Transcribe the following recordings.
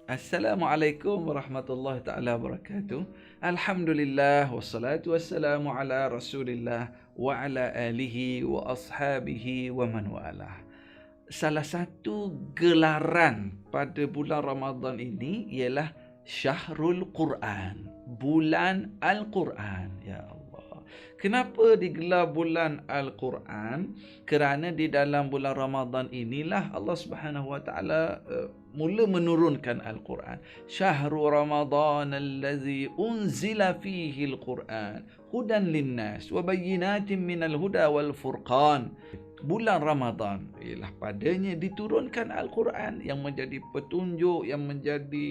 Assalamualaikum warahmatullahi taala wabarakatuh. Alhamdulillah wassalatu wassalamu ala Rasulillah wa ala alihi wa ashabihi wa man walah. Salah satu gelaran pada bulan Ramadan ini ialah Syahrul Quran, bulan Al-Quran. Ya Allah. Kenapa digelar bulan Al-Quran? Kerana di dalam bulan Ramadan inilah Allah Subhanahu wa taala mula menurunkan Al-Quran. Syahrul Ramadan allazi unzila fihi Al-Quran hudan linnas wa bayyinatin minal huda wal furqan. Bulan Ramadan ialah padanya diturunkan Al-Quran yang menjadi petunjuk, yang menjadi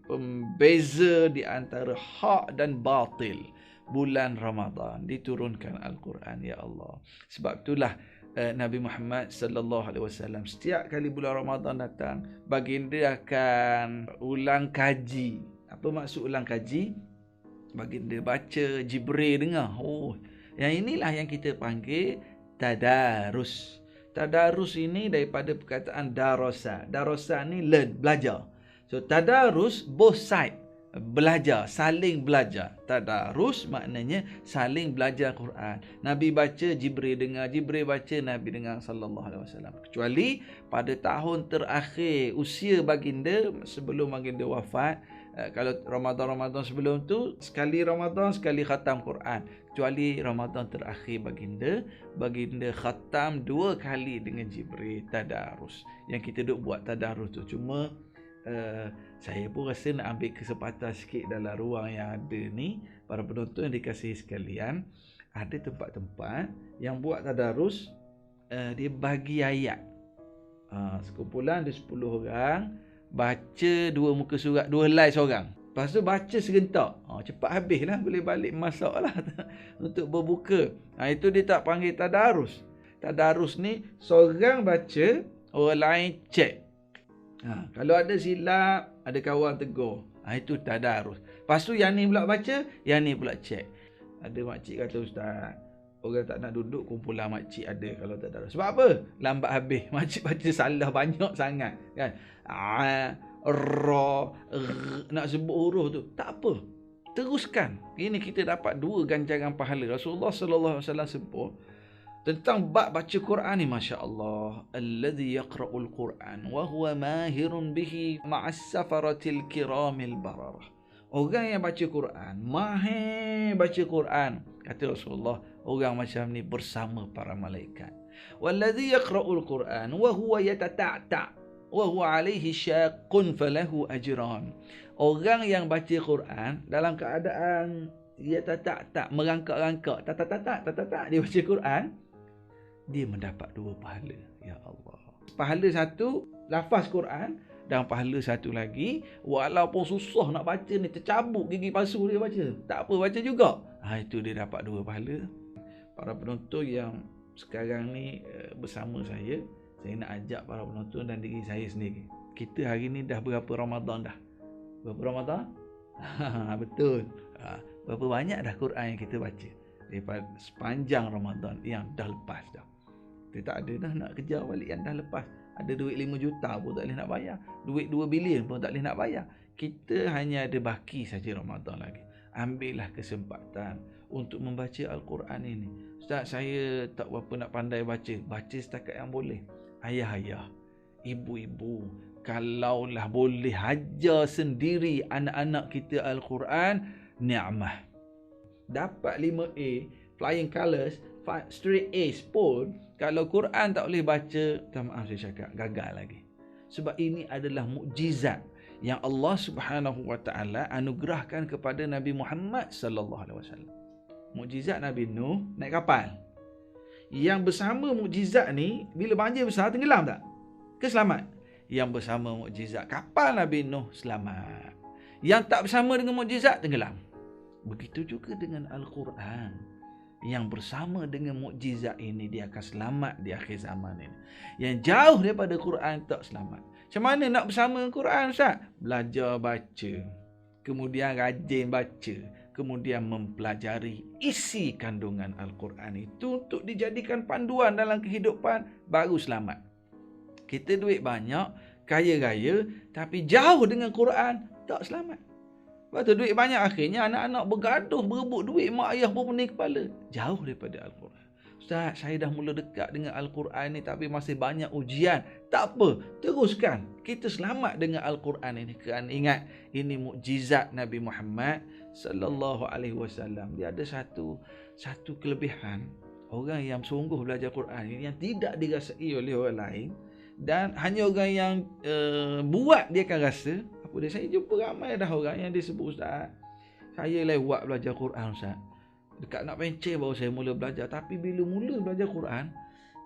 pembeza di antara hak dan batil. Bulan Ramadan diturunkan Al-Quran, ya Allah. Sebab itulah Nabi Muhammad sallallahu alaihi wasallam setiap kali bulan Ramadan datang, baginda akan ulang kaji. Apa maksud ulang kaji? Baginda baca, Jibril dengar. Oh, yang inilah yang kita panggil tadarus. Tadarus ini daripada perkataan darasa. Darasa ni learn, belajar. So tadarus both side, belajar, saling belajar. Tadarus maknanya saling belajar Quran. Nabi baca, Jibril dengar, Jibril baca, Nabi dengar sallallahu alaihi wasallam. Kecuali pada tahun terakhir usia baginda sebelum baginda wafat. Kalau Ramadan sebelum tu sekali Ramadan sekali khatam Quran. Kecuali Ramadan terakhir baginda khatam 2 kali dengan Jibril tadarus. Yang kita duk buat tadarus tu. Cuma saya pun rasa nak ambil kesempatan sikit dalam ruang yang ada ni, para penonton yang dikasihi sekalian, ada tempat-tempat yang buat tadarus, dia bagi ayat. Sekumpulan ada 10 orang, baca 2 muka surat, 2 helai seorang. Lepas tu baca serentak. Cepat habis lah, boleh balik masak lah untuk berbuka. Itu dia tak panggil tadarus. Tadarus ni seorang baca, orang lain cek. Kalau ada silap, ada kawan tegur. Itu tadarus. Lepas tu yang ni pula baca, yang ni pula cek. Ada makcik kata, Ustaz, orang tak nak duduk kumpulan makcik ada kalau tadarus. Sebab apa? Lambat habis. Makcik baca salah banyak sangat. Kan? Nak sebut huruf tu. Tak apa. Teruskan. Ini kita dapat 2 ganjaran pahala. Rasulullah sallallahu alaihi wasallam sebut tentang bab baca Quran ni, masya-Allah, allazi yaqra'ul Quran wa huwa mahirun bihi ma'as safaratil kiramil bararah. Orang yang baca Quran, mahir baca Quran, kata Rasulullah, orang macam ni bersama para malaikat. Wallazi yaqra'ul Quran wa huwa yatata'ta wa huwa 'alaihi syaqqun falahu ajran. Orang yang baca Quran dalam keadaan yatata'ta, merangkak-rangkak, tak dia baca Quran, dia mendapat 2 pahala. Ya Allah. Pahala satu lafaz Quran, dan pahala satu lagi walaupun susah nak baca ni, tercabut gigi palsu dia baca, tak apa, baca juga. Itu dia dapat 2 pahala. Para penonton yang sekarang ni bersama saya nak ajak para penonton dan diri saya sendiri. Kita hari ni dah berapa Ramadan dah? Berapa Ramadan? Betul. Berapa banyak dah Quran yang kita baca daripada sepanjang Ramadan yang dah lepas dah. Kita tak ada dah nak kejar balik yang dah lepas. Ada duit 5 juta pun tak boleh nak bayar. Duit 2 bilion pun tak boleh nak bayar. Kita hanya ada baki saja Ramadan lagi. Ambillah kesempatan untuk membaca Al-Quran ini. Ustaz, saya tak berapa nak pandai baca. Baca setakat yang boleh. Ayah-ayah, ibu-ibu, kalaulah boleh hajar sendiri anak-anak kita Al-Quran, ni'mah. Dapat 5A, flying colours, straight A's pun, kalau Quran tak boleh baca, tak, maaf saya cakap, gagal lagi. Sebab ini adalah mukjizat yang Allah Subhanahu wa taala anugerahkan kepada Nabi Muhammad sallallahu alaihi wasallam. Mukjizat Nabi Nuh naik kapal. Yang bersama mukjizat ni, bila banjir besar tenggelam tak? Ke selamat? Yang bersama mukjizat kapal Nabi Nuh selamat. Yang tak bersama dengan mukjizat tenggelam. Begitu juga dengan Al-Quran. Yang bersama dengan mukjizat ini, dia akan selamat di akhir zaman ini. Yang jauh daripada Quran tak selamat. Macam mana nak bersama Quran, Ustaz? Belajar baca, kemudian rajin baca, kemudian mempelajari isi kandungan Al-Quran itu untuk dijadikan panduan dalam kehidupan, baru selamat. Kita duit banyak, kaya raya tapi jauh dengan Quran, tak selamat. Lepas tu duit banyak, akhirnya anak-anak bergaduh, berebut duit, mak ayah pun pening kepala. Jauh daripada Al-Quran. Ustaz, saya dah mula dekat dengan Al-Quran ni tapi masih banyak ujian. Tak apa, teruskan. Kita selamat dengan Al-Quran ini. Kerana ingat, ini mukjizat Nabi Muhammad sallallahu alaihi wasallam. Dia ada satu kelebihan. Orang yang sungguh belajar Quran ini yang tidak dirasai oleh orang lain, dan hanya orang yang buat dia akan rasa. Apa dia, saya jumpa ramai dah orang yang dia sebut, Ustaz, saya lewat belajar Quran Ustaz, dekat nak pencet baru saya mula belajar, tapi bila mula belajar Quran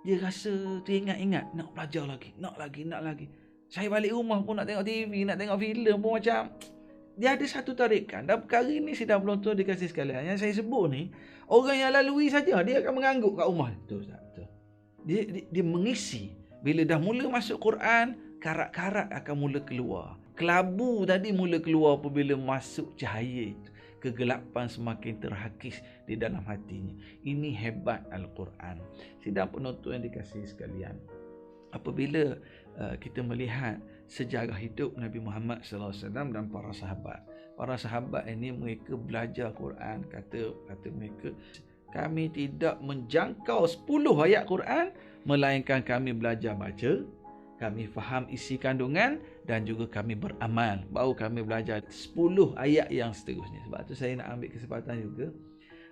dia rasa teringat-ingat nak belajar lagi, nak lagi. Saya balik rumah pun nak tengok TV, nak tengok filem pun macam dia ada satu tarikan. Dan perkara ini sidang penonton dikasih sekalian, yang saya sebut ni, orang yang lalui saja dia akan mengangguk kat rumah tu, Ustaz. Dia mengisi. Bila dah mula masuk Quran, karat-karat akan mula keluar. Kelabu tadi mula keluar apabila masuk cahaya itu. Kegelapan semakin terhakis di dalam hatinya. Ini hebat Al-Quran. Sidang penonton yang dikasihi sekalian, apabila kita melihat sejarah hidup Nabi Muhammad sallallahu alaihi wasallam dan para sahabat. Para sahabat ini mereka belajar Quran, kata mereka, kami tidak menjangkau 10 ayat Quran melainkan kami belajar baca, kami faham isi kandungan dan juga kami beramal, baru kami belajar 10 ayat yang seterusnya. Sebab tu saya nak ambil kesempatan juga,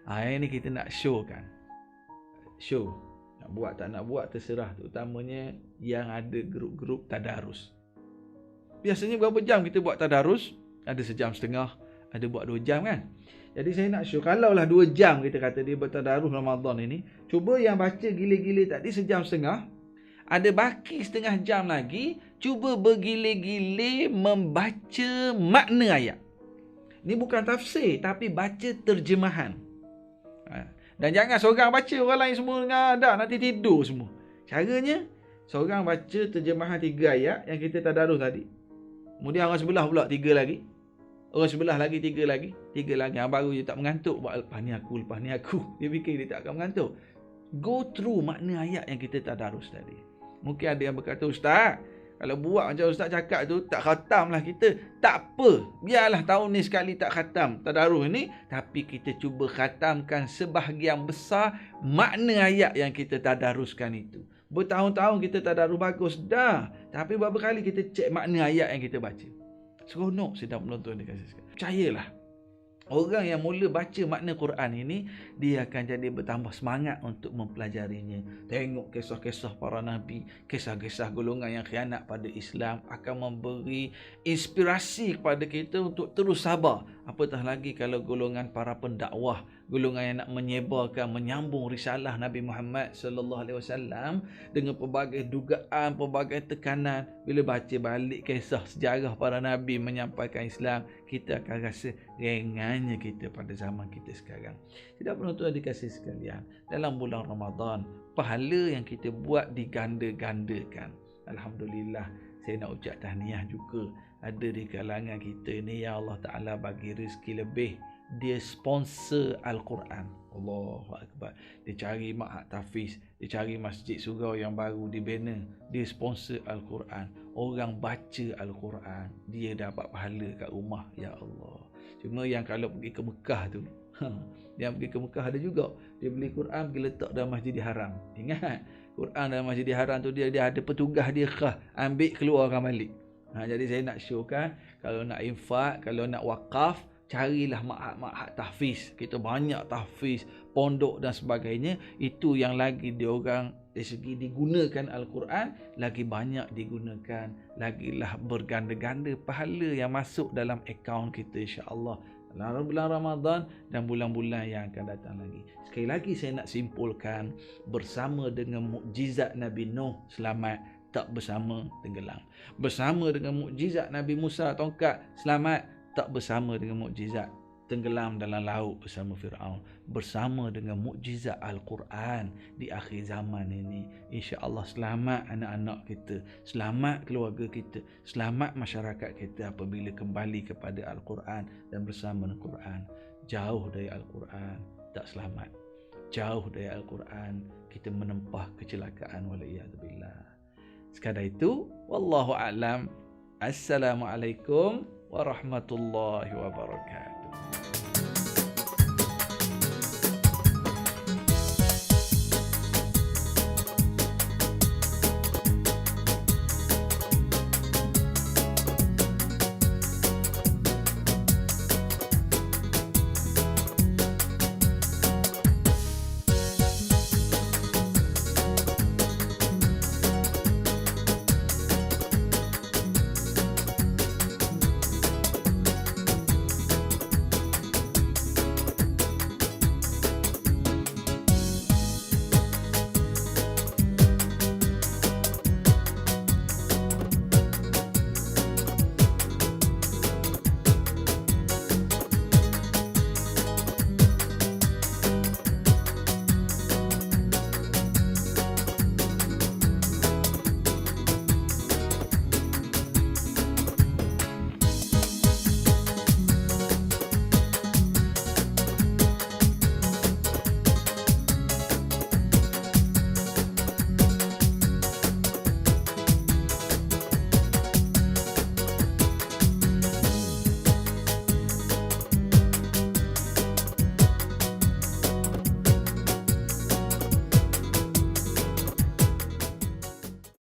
ini kita nak show. Nak buat tak nak buat terserah, terutamanya yang ada grup-grup tadarus. Biasanya berapa jam kita buat tadarus? Ada sejam setengah, ada buat 2 jam kan. Jadi saya nak show, kalaulah 2 jam kita kata dia bertadarus Ramadan ini, cuba yang baca gile-gile tadi sejam setengah, ada baki setengah jam lagi, cuba bergile-gile membaca makna ayat. Ini bukan tafsir, tapi baca terjemahan. Dan jangan seorang baca, orang lain semua ada, nanti tidur semua. Caranya, seorang baca terjemahan 3 ayat yang kita tadarus tadi. Kemudian orang sebelah pula 3 lagi. Orang sebelah lagi 3 lagi. 3 lagi. Baru dia tak mengantuk. Lepas ni aku. Dia fikir dia tak akan mengantuk. Go through makna ayat yang kita tadarus tadi. Mungkin ada yang berkata, Ustaz, kalau buat macam Ustaz cakap tu, tak khatam lah kita. Tak apa. Biarlah tahun ni sekali tak khatam tadarus ni. Tapi kita cuba khatamkan sebahagian besar makna ayat yang kita tadaruskan itu. Bertahun-tahun kita tadarus bagus dah. Tapi berapa kali kita cek makna ayat yang kita baca. Seronok sedang menonton dia kasih sekali. Percayalah. Orang yang mula baca makna Quran ini, dia akan jadi bertambah semangat untuk mempelajarinya. Tengok kisah-kisah para Nabi, kisah-kisah golongan yang khianat pada Islam akan memberi inspirasi kepada kita untuk terus sabar. Apatah lagi kalau golongan para pendakwah, golongan yang nak menyebarkan, menyambung risalah Nabi Muhammad sallallahu alaihi wasallam dengan pelbagai dugaan, pelbagai tekanan. Bila baca balik kisah sejarah para Nabi menyampaikan Islam, kita akan rasa ringannya kita pada zaman kita sekarang. Tidak penonton dikasih sekalian, dalam bulan Ramadan, pahala yang kita buat diganda-gandakan. Alhamdulillah, saya nak ucap tahniah juga. Ada di kalangan kita ni, ya Allah Ta'ala bagi rezeki lebih. Dia sponsor Al-Quran. Allahu Akbar. Dia cari ma'had tahfiz, dia cari masjid surau yang baru dibina, dia sponsor Al-Quran. Orang baca Al-Quran, dia dapat pahala kat rumah. Ya Allah. Cuma yang kalau pergi ke Mekah tu, yang pergi ke Mekah ada juga, dia beli Quran pergi letak dalam Masjidil Haram. Ingat, Quran dalam Masjidil Haram tu dia ada petugas dia khas, ambil keluarkan balik. Jadi saya nak showkan, kalau nak infak, kalau nak wakaf, carilah ma'had tahfiz. Kita banyak tahfiz, pondok dan sebagainya. Itu yang lagi diorang dari segi digunakan Al-Quran, lagi banyak digunakan, lagilah berganda-ganda pahala yang masuk dalam akaun kita, insya-Allah, dalam bulan Ramadan dan bulan-bulan yang akan datang lagi. Sekali lagi saya nak simpulkan, bersama dengan mukjizat Nabi Nuh selamat, tak bersama tenggelam. Bersama dengan mukjizat Nabi Musa tongkat selamat, tak bersama dengan mukjizat tenggelam dalam laut bersama Firaun. Bersama dengan mukjizat Al-Quran di akhir zaman ini, insya-Allah selamat anak-anak kita, selamat keluarga kita, selamat masyarakat kita apabila kembali kepada Al-Quran dan bersama dengan Quran. Jauh dari Al-Quran tak selamat. Jauh dari Al-Quran kita menempah kecelakaan, waliyadzubillah. Sekadar itu, wallahu a'lam. Assalamualaikum warahmatullahi wabarakatuh.